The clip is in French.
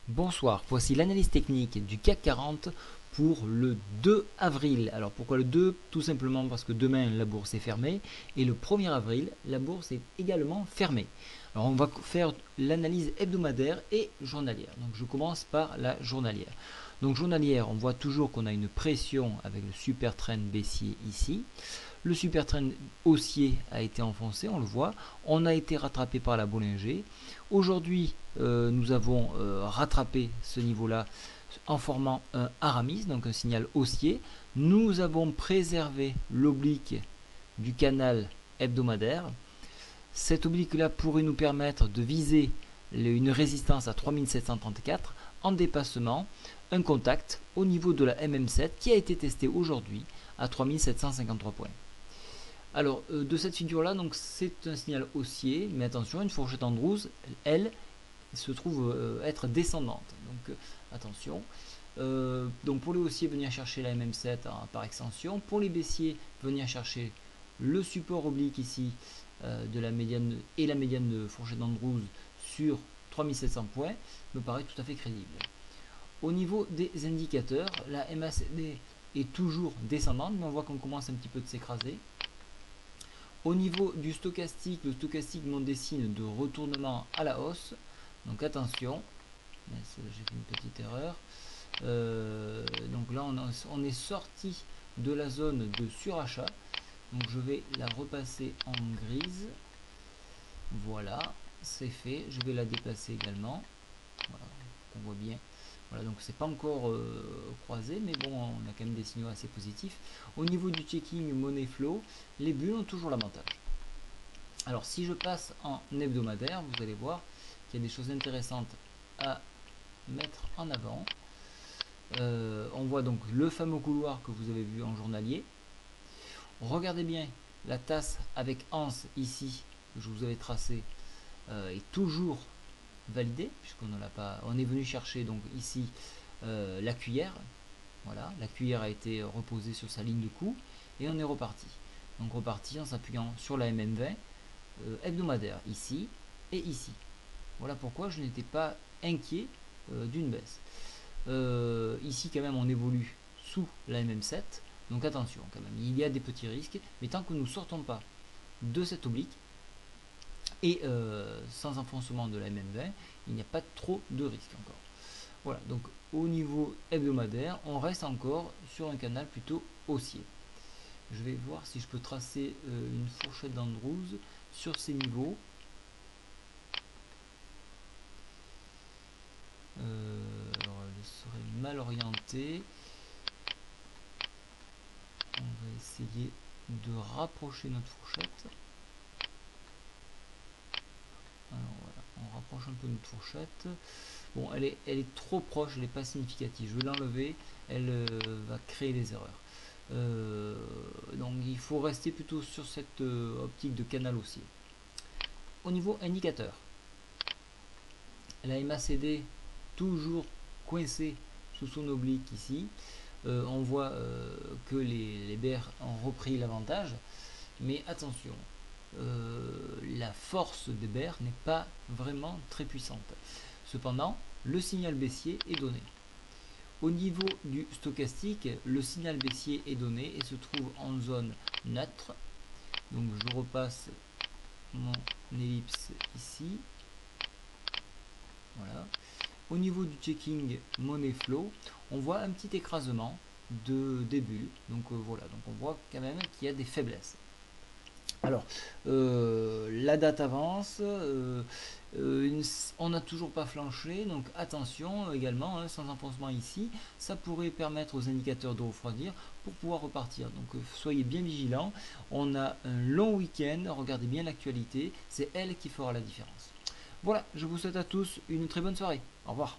Bonsoir, voici l'analyse technique du CAC 40 pour le 2 avril. Alors pourquoi le 2? Tout simplement parce que demain la bourse est fermée et le 1er avril la bourse est également fermée. Alors on va faire l'analyse hebdomadaire et journalière. Donc je commence par la journalière. Donc journalière, on voit toujours qu'on a une pression avec le super trend baissier ici. Le super trend haussier a été enfoncé, on le voit. On a été rattrapé par la Bollinger. Aujourd'hui, nous avons rattrapé ce niveau-là en formant un Aramis, donc un signal haussier. Nous avons préservé l'oblique du canal hebdomadaire. Cet oblique-là pourrait nous permettre de viser une résistance à 3734 en dépassement, un contact au niveau de la MM7 qui a été testé aujourd'hui à 3753 points. Alors, de cette figure-là, donc c'est un signal haussier, mais attention, une fourchette Andrews, elle, se trouve être descendante. Donc, attention. Donc, pour les haussiers, venir chercher la MM7 par extension. Pour les baissiers, venir chercher le support oblique ici de la médiane et la médiane de fourchette Andrews sur 3700 points me paraît tout à fait crédible. Au niveau des indicateurs, la MACD est toujours descendante, mais on voit qu'on commence un petit peu de s'écraser. Au niveau du stochastique, le stochastique montre des signes de retournement à la hausse. Donc attention, j'ai fait une petite erreur. Donc là, on est sorti de la zone de surachat. Donc je vais la repasser en grise. Voilà, c'est fait. Je vais la déplacer également. Voilà, on voit bien. Voilà, donc c'est pas encore croisé, mais bon, on a quand même des signaux assez positifs. Au niveau du checking money flow, les bulles ont toujours l'avantage. Alors si je passe en hebdomadaire, vous allez voir qu'il y a des choses intéressantes à mettre en avant. On voit donc le fameux couloir que vous avez vu en journalier. Regardez bien, la tasse avec anse ici, que je vous avais tracé, est toujours validée, puisqu'on ne l'a pas. On est venu chercher donc ici la cuillère. Voilà, la cuillère a été reposée sur sa ligne de coup et on est reparti. Donc reparti en s'appuyant sur la MM20 hebdomadaire ici et ici. Voilà pourquoi je n'étais pas inquiet d'une baisse. Ici quand même on évolue sous la MM7, donc attention quand même, il y a des petits risques, mais tant que nous ne sortons pas de cette oblique et sans enfoncement de la MM20, il n'y a pas trop de risques encore. Voilà, donc au niveau hebdomadaire, on reste encore sur un canal plutôt haussier. Je vais voir si je peux tracer une fourchette d'Andrews sur ces niveaux. Alors elle serait mal orientée. On va essayer de rapprocher notre fourchette. Alors voilà, on rapproche un peu notre fourchette. Bon, elle est trop proche, elle n'est pas significative. Je vais l'enlever, elle va créer des erreurs. Donc il faut rester plutôt sur cette optique de canal haussier. Au niveau indicateur, la MACD toujours coincée sous son oblique ici. On voit que les bears ont repris l'avantage, mais attention, la force des bears n'est pas vraiment très puissante. Cependant, le signal baissier est donné. Au niveau du stochastique, le signal baissier est donné et se trouve en zone neutre. Donc je repasse mon ellipse ici. Voilà. Au niveau du checking money flow, on voit un petit écrasement des bulles. Donc voilà, donc on voit quand même qu'il y a des faiblesses. Alors, la date avance, on n'a toujours pas flanché, donc attention également, hein, sans enfoncement ici, ça pourrait permettre aux indicateurs de refroidir pour pouvoir repartir. Donc soyez bien vigilants, on a un long week-end, regardez bien l'actualité, c'est elle qui fera la différence. Voilà, je vous souhaite à tous une très bonne soirée. Au revoir.